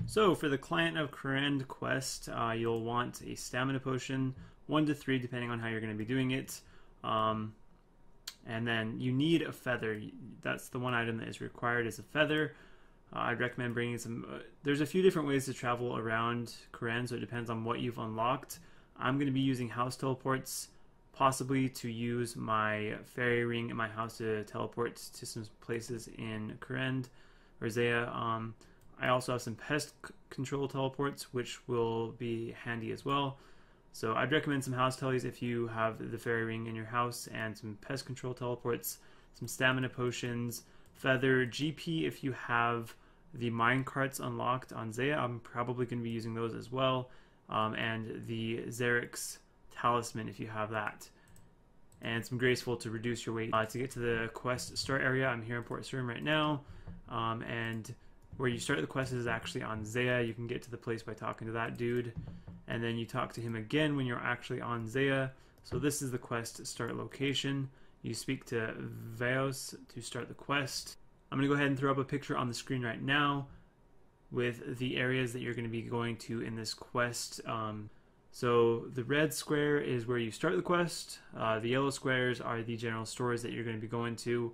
So for the Client of Kourend quest, you'll want a stamina potion, 1 to 3 depending on how you're going to be doing it. And then you need a feather. That's the one item that is required, is a feather. I'd recommend bringing some... there's a few different ways to travel around Kourend, so it depends on what you've unlocked. I'm going to be using house teleports, possibly to use my fairy ring in my house to teleport to some places in Kourend or Zaya. I also have some pest control teleports, which will be handy as well. So I'd recommend some house teles if you have the fairy ring in your house, and some pest control teleports, some stamina potions, feather, GP if you have the mine carts unlocked on Zaya. I'm probably going to be using those as well, and the Xerix talisman if you have that, and some graceful to reduce your weight. To get to the quest start area, I'm here in Port Sarim right now, and where you start the quest is actually on Zaya. You can get to the place by talking to that dude, and then you talk to him again when you're actually on Zaya. So this is the quest start location. You speak to Veos to start the quest. I'm going to go ahead and throw up a picture on the screen right now with the areas that you're going to be going to in this quest. So the red square is where you start the quest. The yellow squares are the general stores that you're going to be going to.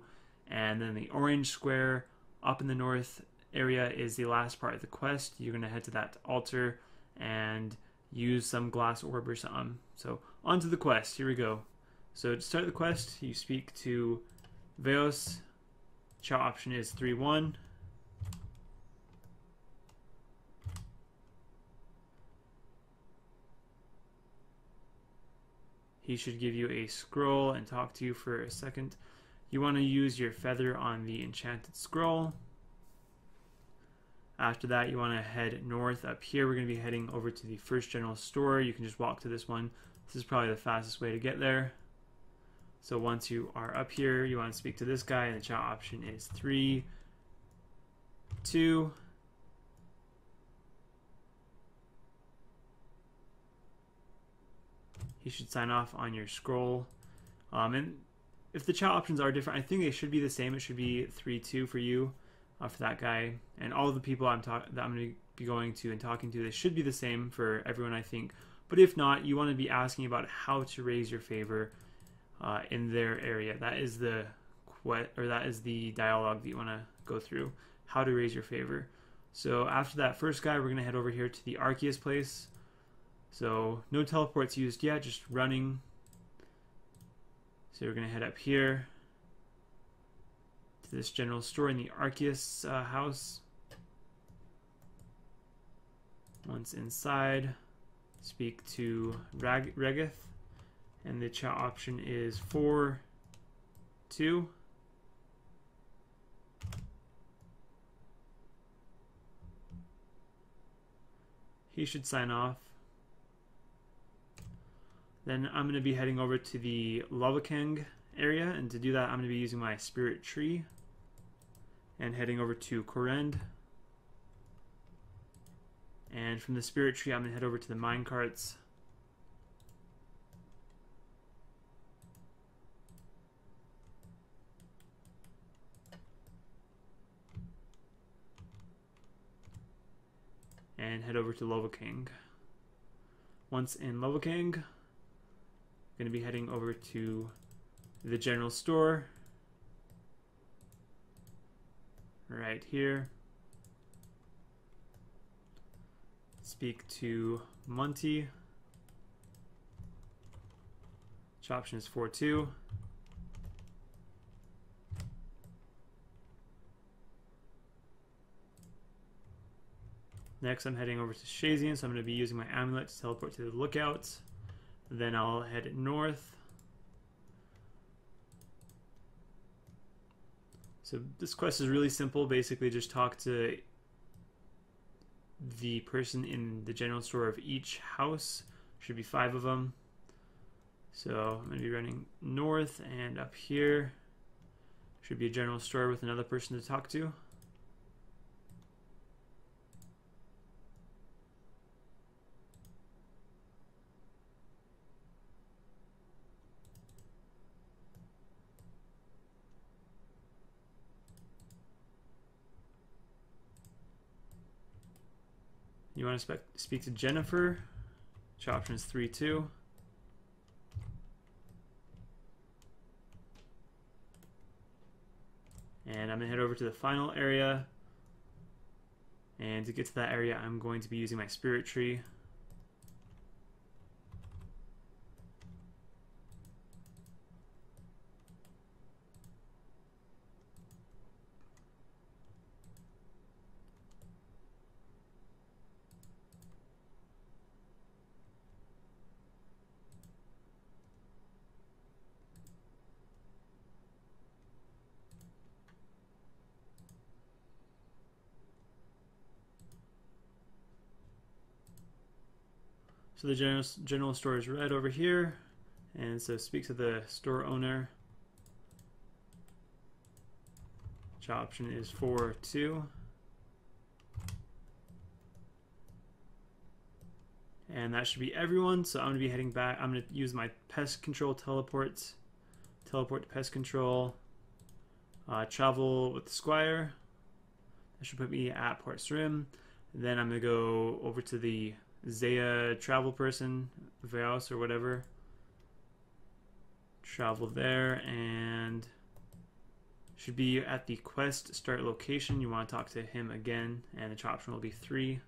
And then the orange square up in the north area is the last part of the quest. You're going to head to that altar and use some glass orb or something. So on to the quest. Here we go. So to start the quest, you speak to Veos. Chat option is 3-1. He should give you a scroll and talk to you for a second. You want to use your feather on the enchanted scroll. After that, you want to head north. Up here, we're going to be heading over to the first general store. You can just walk to this one. This is probably the fastest way to get there. So once you are up here, you want to speak to this guy, and the chat option is 3-2. He should sign off on your scroll. And if the chat options are different, I think they should be the same. It should be 3-2 for you, for that guy. And all of the people that I'm going to be going to and talking to, they should be the same for everyone, I think. But if not, you want to be asking about how to raise your favor in their area. That is the dialogue that you want to go through. How to raise your favor. So after that first guy, we're going to head over here to the Arceus place. So no teleports used yet, just running. So we're going to head up here to this general store in the Arceus house. Once inside, speak to Regith, and the chat option is 4-2. He should sign off. Then I'm going to be heading over to the Lovakeng area, and to do that I'm going to be using my spirit tree and heading over to Kourend. And from the spirit tree I'm going to head over to the mine carts. And head over to Lovakeng. Once in Lovakeng, I'm going to be heading over to the general store right here. Speak to Monty. Which option is 4-2. Next, I'm heading over to Shazian, so I'm going to be using my amulet to teleport to the lookout. Then I'll head north. So this quest is really simple. Basically, just talk to the person in the general store of each house. Should be 5 of them. So I'm going to be running north, and up here should be a general store with another person to talk to. You want to speak to Jennifer. Chat option is 3-2. And I'm going to head over to the final area. And to get to that area, I'm going to be using my spirit tree. So the general store is right over here, and so speak to the store owner. Chat option is 4-2. And that should be everyone, so I'm going to be heading back. I'm going to use my pest control teleport to pest control, travel with the Squire. That should put me at Port's Rim. Then I'm going to go over to the Zaya travel person, Vaos or whatever. Travel there, and should be at the quest start location. You want to talk to him again, and the chat option will be 3.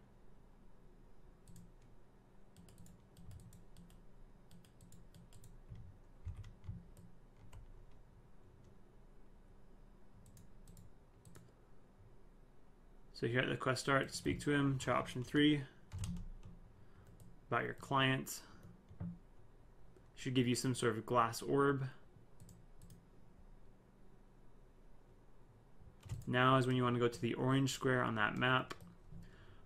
So here at the quest start, speak to him, chat option 3. About your client. Should give you some sort of glass orb. Now is when you want to go to the orange square on that map.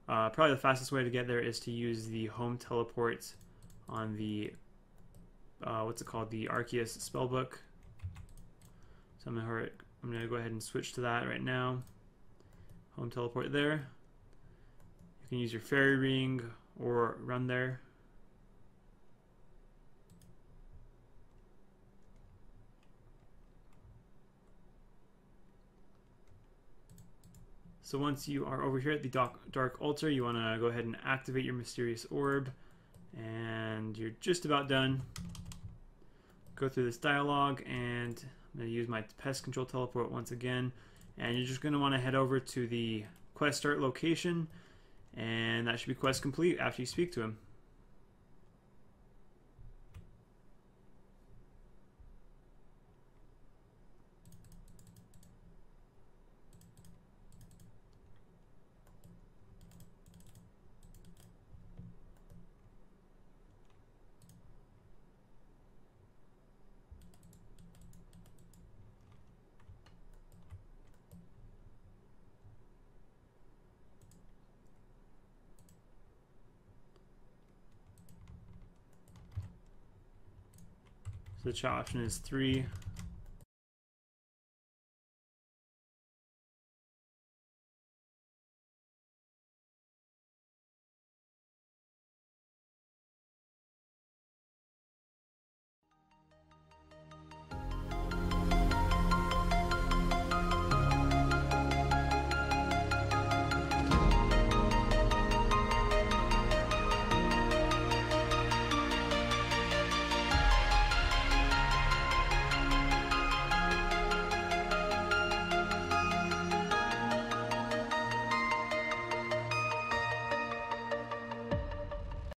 Probably the fastest way to get there is to use the home teleport on the what's it called, the Arceus spellbook. So I'm gonna go ahead and switch to that right now. Home teleport there. You can use your fairy ring or run there. So once you are over here at the dark altar, you want to go ahead and activate your mysterious orb, and you're just about done. Go through this dialogue, and I'm going to use my pest control teleport once again, and you're just going to want to head over to the quest start location, and that should be quest complete after you speak to him. So the chat option is 3.